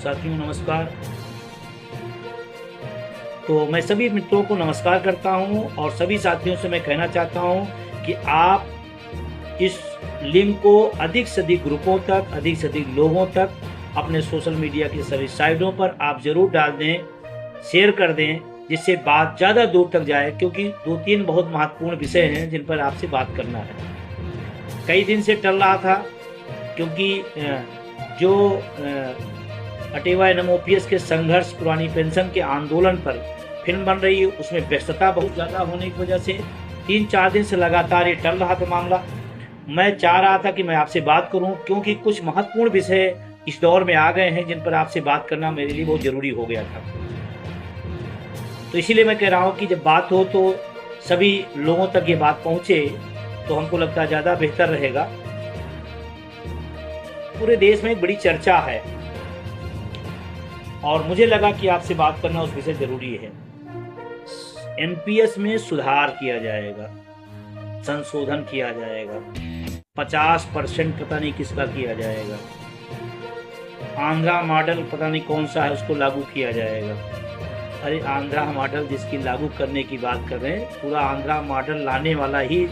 साथियों नमस्कार। तो मैं सभी मित्रों को नमस्कार करता हूं और सभी साथियों से मैं कहना चाहता हूं कि आप इस लिंक को अधिक से अधिक ग्रुपों तक, अधिक से अधिक लोगों तक अपने सोशल मीडिया की सभी साइटों पर आप ज़रूर डाल दें, शेयर कर दें, जिससे बात ज़्यादा दूर तक जाए, क्योंकि 2-3 बहुत महत्वपूर्ण विषय हैं जिन पर आपसे बात करना है। कई दिन से टल रहा था क्योंकि जो अटेवा एनएमओपीएस के संघर्ष, पुरानी पेंशन के आंदोलन पर फिल्म बन रही है, उसमें व्यस्तता बहुत ज़्यादा होने की वजह से 3-4 दिन से लगातार ये टल रहा था मामला। मैं चाह रहा था कि मैं आपसे बात करूं, क्योंकि कुछ महत्वपूर्ण विषय इस दौर में आ गए हैं जिन पर आपसे बात करना मेरे लिए बहुत ज़रूरी हो गया था। तो इसीलिए मैं कह रहा हूं कि जब बात हो तो सभी लोगों तक ये बात पहुंचे तो हमको लगता है ज़्यादा बेहतर रहेगा। पूरे देश में एक बड़ी चर्चा है और मुझे लगा कि आपसे बात करना उस विषय जरूरी है। एनपीएस में सुधार किया जाएगा, संशोधन किया जाएगा, 50% पता नहीं किसका किया जाएगा, आंध्रा मॉडल पता नहीं कौन सा है उसको लागू किया जाएगा। अरे आंध्रा मॉडल जिसकी लागू करने की बात कर रहे हैं, पूरा आंध्रा मॉडल लाने वाला ही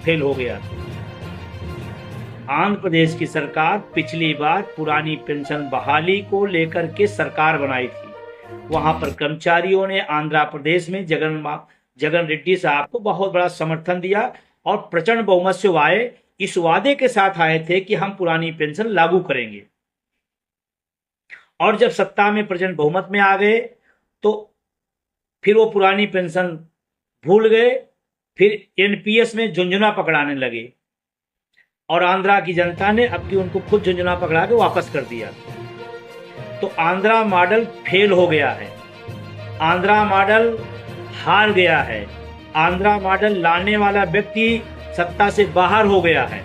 फेल हो गया। आंध्र प्रदेश की सरकार पिछली बार पुरानी पेंशन बहाली को लेकर के सरकार बनाई थी। वहां पर कर्मचारियों ने आंध्र प्रदेश में जगन रेड्डी साहब को बहुत बड़ा समर्थन दिया और प्रचंड बहुमत से आए, इस वादे के साथ आए थे कि हम पुरानी पेंशन लागू करेंगे। और जब सत्ता में प्रचंड बहुमत में आ गए तो फिर वो पुरानी पेंशन भूल गए, फिर एनपीएस में झुंझुना पकड़ाने लगे और आंध्रा की जनता ने अब की उनको खुद झुंझुना पकड़ा के वापस कर दिया। तो आंध्रा मॉडल फेल हो गया है, आंध्रा मॉडल हार गया है, आंध्रा मॉडल लाने वाला व्यक्ति सत्ता से बाहर हो गया है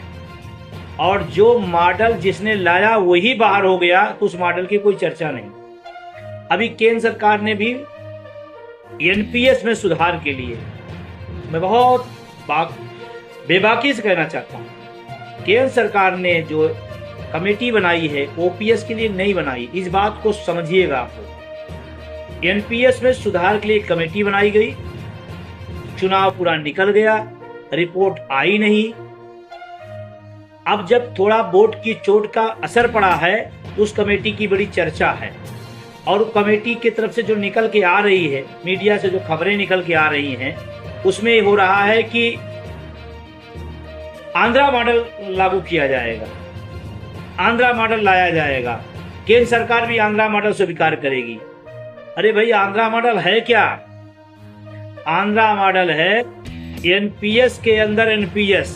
और जो मॉडल जिसने लाया वही बाहर हो गया, तो उस मॉडल की कोई चर्चा नहीं। अभी केंद्र सरकार ने भी एनपीएस में सुधार के लिए, मैं बहुत बेबाकी से कहना चाहता हूं, केंद्र सरकार ने जो कमेटी बनाई है ओपीएस के लिए नहीं बनाई, इस बात को समझिएगा। आप एनपीएस में सुधार के लिए एक कमेटी बनाई गई, चुनाव पूरा निकल गया, रिपोर्ट आई नहीं। अब जब थोड़ा वोट की चोट का असर पड़ा है तो उस कमेटी की बड़ी चर्चा है और कमेटी की तरफ से जो निकल के आ रही है, मीडिया से जो खबरें निकल के आ रही हैं, उसमें हो रहा है कि आंध्रा मॉडल लागू किया जाएगा, आंध्रा मॉडल लाया जाएगा, केंद्र सरकार भी आंध्रा मॉडल स्वीकार करेगी। अरे भाई, आंध्रा मॉडल है क्या? आंध्रा मॉडल है एनपीएस के अंदर एनपीएस।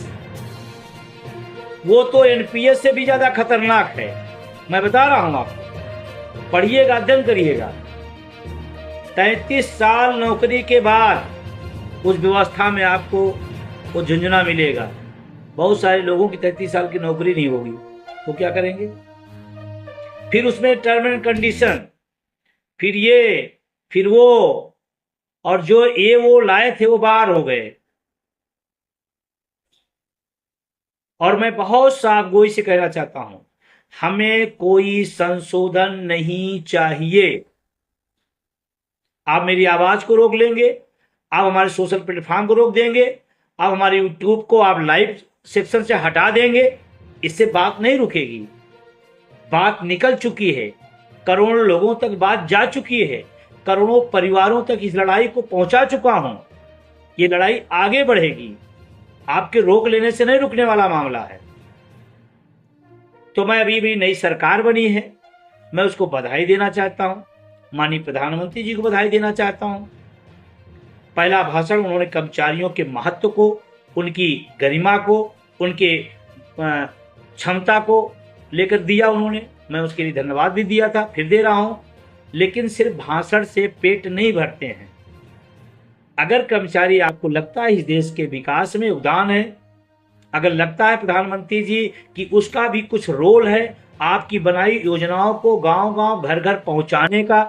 वो तो एनपीएस से भी ज्यादा खतरनाक है, मैं बता रहा हूं आपको, पढ़िएगा, अध्ययन करिएगा। 33 साल नौकरी के बाद उस व्यवस्था में आपको वो झुंझुना मिलेगा। बहुत सारे लोगों की 33 साल की नौकरी नहीं होगी, तो क्या करेंगे? फिर उसमें टर्म एंड कंडीशन, फिर ये, फिर वो, और जो ये वो लाए थे वो बाहर हो गए। और मैं बहुत साफगोई से कहना चाहता हूं, हमें कोई संशोधन नहीं चाहिए। आप मेरी आवाज को रोक लेंगे, आप हमारे सोशल प्लेटफॉर्म को रोक देंगे, आप हमारे यूट्यूब को आप लाइव सेक्शन से हटा देंगे, इससे बात नहीं रुकेगी। बात निकल चुकी है, करोड़ों लोगों तक बात जा चुकी है, करोड़ों परिवारों तक इस लड़ाई को पहुंचा चुका हूं। ये लड़ाई आगे बढ़ेगी, आपके रोक लेने से नहीं रुकने वाला मामला है। तो मैं अभी नई सरकार बनी है, मैं उसको बधाई देना चाहता हूं, माननीय प्रधानमंत्री जी को बधाई देना चाहता हूं। पहला भाषण उन्होंने कर्मचारियों के महत्व को, उनकी गरिमा को, उनके क्षमता को लेकर दिया उन्होंने, मैं उसके लिए धन्यवाद भी दिया था, फिर दे रहा हूं। लेकिन सिर्फ भाषण से पेट नहीं भरते हैं। अगर कर्मचारी, आपको लगता है इस देश के विकास में योगदान है, अगर लगता है प्रधानमंत्री जी कि उसका भी कुछ रोल है आपकी बनाई योजनाओं को गांव गांव घर घर पहुंचाने का,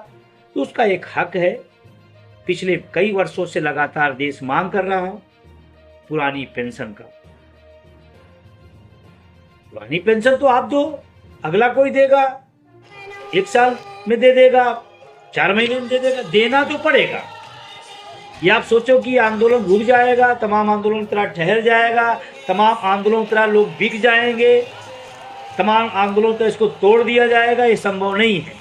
तो उसका एक हक है। पिछले कई वर्षों से लगातार देश मांग कर रहा है पुरानी पेंशन का। पुरानी पेंशन तो आप दो, अगला कोई देगा। 1 साल में दे देगा, 4 महीने में दे देगा, देना तो पड़ेगा। या आप सोचो कि आंदोलन रुक जाएगा, तमाम आंदोलन की तरह ठहर जाएगा, तमाम आंदोलन की तरह लोग बिक जाएंगे, तमाम आंदोलन तो इसको तोड़ दिया जाएगा, ये संभव नहीं है।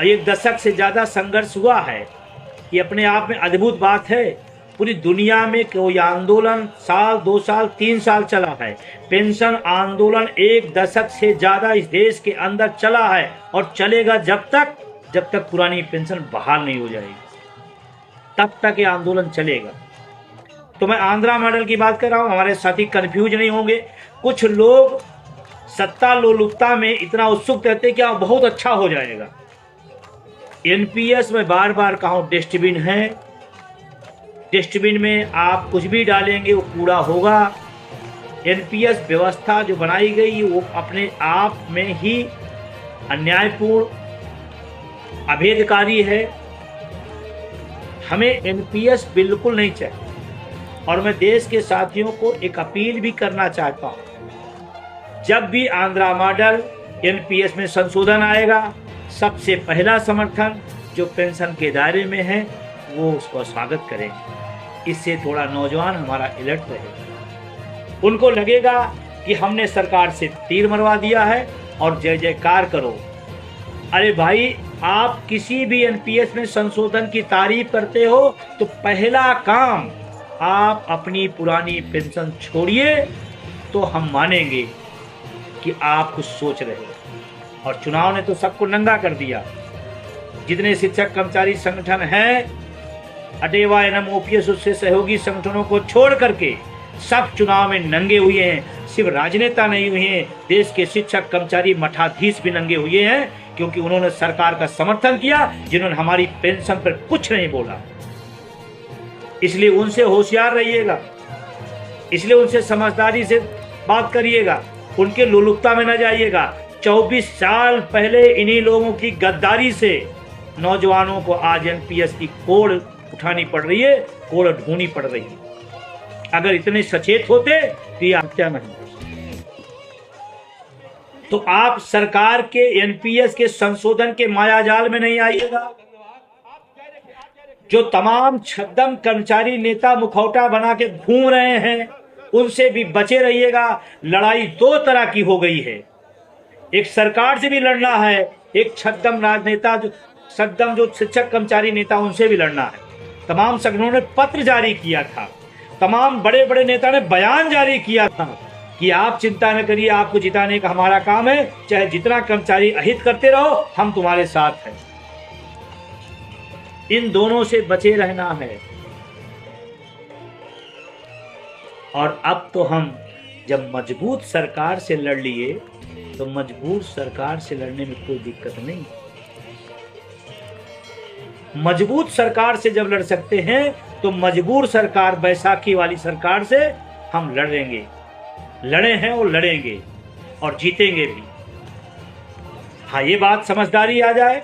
1 दशक से ज़्यादा संघर्ष हुआ है, ये अपने आप में अद्भुत बात है। पूरी दुनिया में कोई आंदोलन साल, 2 साल, 3 साल चला है। पेंशन आंदोलन 1 दशक से ज़्यादा इस देश के अंदर चला है और चलेगा जब तक पुरानी पेंशन बहाल नहीं हो जाएगी, तब तक ये आंदोलन चलेगा। तो मैं आंध्रा मॉडल की बात कर रहा हूँ, हमारे साथी कंफ्यूज नहीं होंगे। कुछ लोग सत्ता लोलुपता में इतना उत्सुक रहते हैं कि बहुत अच्छा हो जाएगा। एनपीएस में बार बार कहा डस्टबिन है, डस्टबिन में आप कुछ भी डालेंगे वो कूड़ा होगा। एनपीएस व्यवस्था जो बनाई गई वो अपने आप में ही अन्यायपूर्ण, अभेदकारी है। हमें एनपीएस बिल्कुल नहीं चाहिए। और मैं देश के साथियों को एक अपील भी करना चाहता हूं, जब भी आंध्रा मॉडल एनपीएस में संशोधन आएगा, सबसे पहला समर्थन जो पेंशन के दायरे में है वो उसका स्वागत करेंगे। इससे थोड़ा नौजवान हमारा अलर्ट रहेगा, उनको लगेगा कि हमने सरकार से तीर मरवा दिया है और जय जयकार करो। अरे भाई, आप किसी भी एनपीएस में संशोधन की तारीफ करते हो तो पहला काम आप अपनी पुरानी पेंशन छोड़िए, तो हम मानेंगे कि आप कुछ सोच रहे हो। और चुनाव ने तो सबको नंगा कर दिया। जितने शिक्षक कर्मचारी संगठन हैं, अटेवा एनएम ओपीएस उससे सहयोगी संगठनों को छोड़ करके सब चुनाव में नंगे हुए हैं। सिर्फ राजनेता नहीं हुए हैं, देश के शिक्षक कर्मचारी मठाधीश भी नंगे हुए हैं, क्योंकि उन्होंने सरकार का समर्थन किया जिन्होंने हमारी पेंशन पर कुछ नहीं बोला। इसलिए उनसे होशियार रहिएगा, इसलिए उनसे समझदारी से बात करिएगा, उनके लोलुपता में न जाइएगा। 24 साल पहले इन्हीं लोगों की गद्दारी से नौजवानों को आज एनपीएस की कोड़ उठानी पड़ रही है, कोड़ ढूंढनी पड़ रही है। अगर इतने सचेत होते तो ये हत्या नहीं। तो आप सरकार के एनपीएस के संशोधन के मायाजाल में नहीं आइएगा। जो तमाम छद्म कर्मचारी नेता मुखौटा बना के घूम रहे हैं, उनसे भी बचे रहिएगा। लड़ाई 2 तरह की हो गई है, एक सरकार से भी लड़ना है, एक छद्म राजनेता जो शिक्षक कर्मचारी नेता उनसे भी लड़ना है। तमाम संगठनों ने पत्र जारी किया था, तमाम बड़े बड़े नेता ने बयान जारी किया था कि आप चिंता न करिए, आपको जिताने का हमारा काम है, चाहे जितना कर्मचारी अहित करते रहो, हम तुम्हारे साथ हैं। इन दोनों से बचे रहना है। और अब तो हम जब मजबूत सरकार से लड़ लिए, तो मजबूत सरकार से लड़ने में कोई दिक्कत नहीं। मजबूत सरकार से जब लड़ सकते हैं तो मजबूर सरकार, बैसाखी वाली सरकार से हम लड़ेंगे, लड़े हैं और लड़ेंगे और जीतेंगे भी। हाँ, ये बात समझदारी आ जाए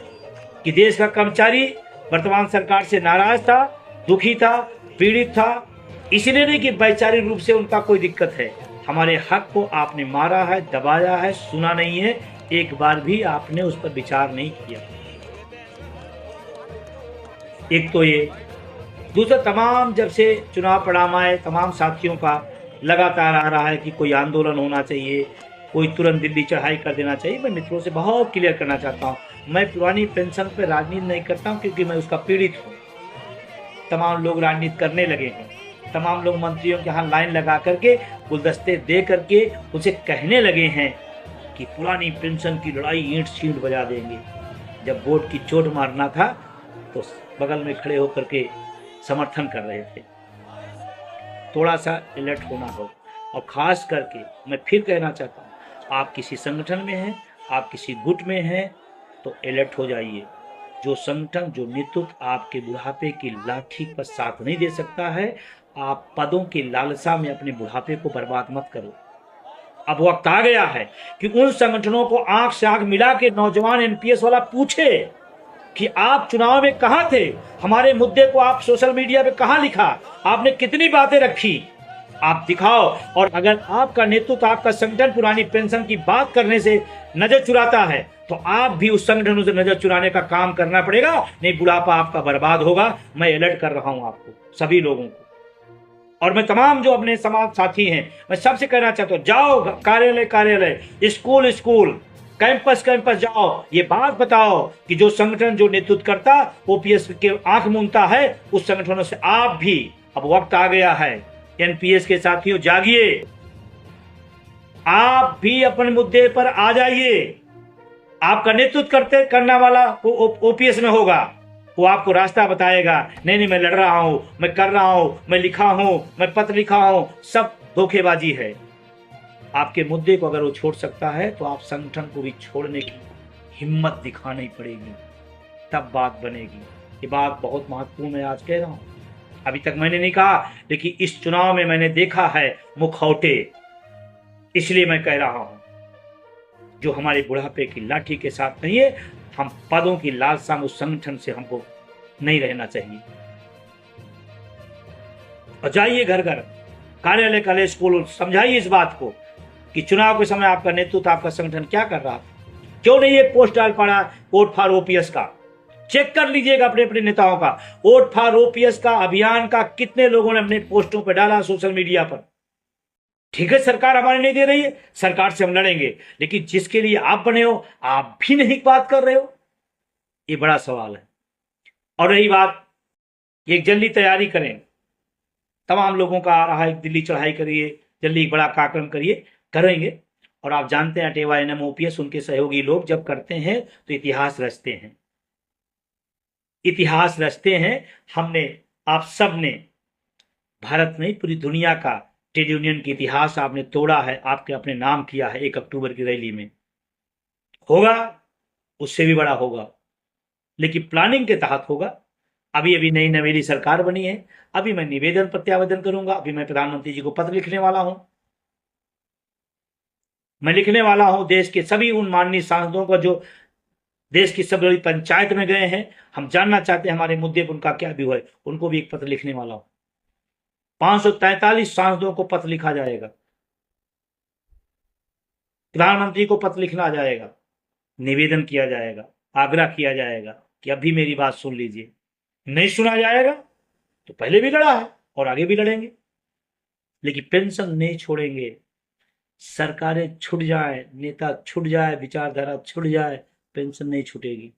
कि देश का कर्मचारी वर्तमान सरकार से नाराज था, दुखी था, पीड़ित था, इसलिए नहीं कि वैचारिक रूप से उनका कोई दिक्कत है। हमारे हक को आपने मारा है, दबाया है, सुना नहीं है, एक बार भी आपने उस पर विचार नहीं किया। एक तो ये, दूसरा, तमाम जब से चुनाव परिणाम आए, तमाम साथियों का लगातार आ रहा है कि कोई आंदोलन होना चाहिए, कोई तुरंत दिल्ली चढ़ाई कर देना चाहिए। मैं मित्रों से बहुत क्लियर करना चाहता हूँ, मैं पुरानी पेंशन पर राजनीति नहीं करता हूँ, क्योंकि मैं उसका पीड़ित हूँ। तमाम लोग राजनीति करने लगे हैं, तमाम लोग मंत्रियों के यहाँ लाइन लगा करके, गुलदस्ते दे करके उसे कहने लगे हैं कि पुरानी पेंशन की लड़ाई ईंट सींट बजा देंगे। जब वोट की चोट मारना था तो बगल में खड़े होकर के समर्थन कर रहे थे। थोड़ा सा अलर्ट होना होगा। और ख़ास करके मैं फिर कहना चाहता हूँ, आप किसी संगठन में हैं, आप किसी गुट में हैं, तो अलर्ट हो जाइए। जो संगठन, जो नेतृत्व आपके बुढ़ापे की लाठी पर साथ नहीं दे सकता है, आप पदों की लालसा में अपने बुढ़ापे को बर्बाद मत करो। अब वक्त आ गया है कि उन संगठनों को आंख से आंख मिला के नौजवान एनपीएस वाला पूछे कि आप चुनाव में कहाँ थे, हमारे मुद्दे को आप सोशल मीडिया पे कहाँ लिखा, आपने कितनी बातें रखी। आप दिखाओ। और अगर आपका नेतृत्व, आपका संगठन पुरानी पेंशन की बात करने से नजर चुराता है तो आप भी उस संगठनों से नजर चुराने का काम करना पड़ेगा, नहीं बुढ़ापा आपका बर्बाद होगा। मैं अलर्ट कर रहा हूं आपको, सभी लोगों को। और मैं तमाम जो अपने समाज साथी हैं, मैं सबसे कहना चाहता हूं, जाओ कार्यालय कार्यालय, स्कूल स्कूल, कैंपस कैंपस जाओ, ये बात बताओ कि जो संगठन जो नेतृत्व करता ओपीएस के आंख मूंदता है, उस संगठनों से आप भी, अब वक्त आ गया है। एनपीएस के साथियों जागिए, आप भी अपने मुद्दे पर आ जाइए। आपका नेतृत्व करने वाला ओपीएस में होगा, वो आपको रास्ता बताएगा। नहीं नहीं, मैं लड़ रहा हूं, मैं कर रहा हूं, मैं लिखा हूं, मैं पत्र लिखा हूं, सब धोखेबाजी है। आपके मुद्दे को अगर वो छोड़ सकता है तो आप संगठन को भी छोड़ने की हिम्मत दिखानी पड़ेगी, तब बात बनेगी। ये बात बहुत महत्वपूर्ण है, आज कह रहा हूं। अभी तक मैंने नहीं कहा, लेकिन इस चुनाव में मैंने देखा है मुखौटे, इसलिए मैं कह रहा हूं, जो हमारे बुढ़ापे की लाठी के साथ नहीं है, हम पदों की लालसा में उस संगठन से हमको नहीं रहना चाहिए। और जाइए घर घर, कार्यालय कार्यालय, स्कूल, समझाइए इस बात को कि चुनाव के समय आपका नेतृत्व, आपका संगठन क्या कर रहा था। क्यों नहीं एक पोस्ट डाल पड़ा वोट फॉर ओपीएस का? चेक कर लीजिएगा अपने अपने नेताओं का, वोट फॉर ओपीएस का अभियान का कितने लोगों ने अपने पोस्टों पर डाला सोशल मीडिया पर। ठीक है, सरकार हमारे नहीं दे रही है, सरकार से हम लड़ेंगे, लेकिन जिसके लिए आप बने हो, आप भी नहीं बात कर रहे हो, ये बड़ा सवाल है। और रही बात, एक जल्दी तैयारी करें, तमाम लोगों का आ रहा है दिल्ली चढ़ाई करिए, जल्दी एक बड़ा कार्यक्रम करिए, करेंगे। और आप जानते हैं अटेवा एनएम ओपीएस, उनके सहयोगी लोग जब करते हैं तो इतिहास रचते हैं, इतिहास रचते हैं। हमने, आप सब ने, भारत में पूरी दुनिया का ट्रेड यूनियन की इतिहास आपने तोड़ा है, आपके अपने नाम किया है 1 अक्टूबर की रैली में। होगा, उससे भी बड़ा होगा, लेकिन प्लानिंग के तहत होगा। अभी अभी नई नवेली सरकार बनी है, अभी मैं निवेदन प्रत्यावेदन करूंगा, अभी मैं प्रधानमंत्री जी को पत्र लिखने वाला हूं। मैं लिखने वाला हूं देश के सभी उन माननीय सांसदों को जो देश की सब बड़ी पंचायत में गए हैं, हम जानना चाहते हैं हमारे मुद्दे पर उनका क्या व्यू है, उनको भी एक पत्र लिखने वाला हूं। 543 सांसदों को पत्र लिखा जाएगा, प्रधानमंत्री को पत्र लिखना जाएगा, निवेदन किया जाएगा, आग्रह किया जाएगा कि अभी मेरी बात सुन लीजिए। नहीं सुना जाएगा तो पहले भी लड़ा है और आगे भी लड़ेंगे, लेकिन पेंशन नहीं छोड़ेंगे। सरकारें छूट जाए, नेता छूट जाए, विचारधारा छूट जाए, पेंशन नहीं छूटेगी।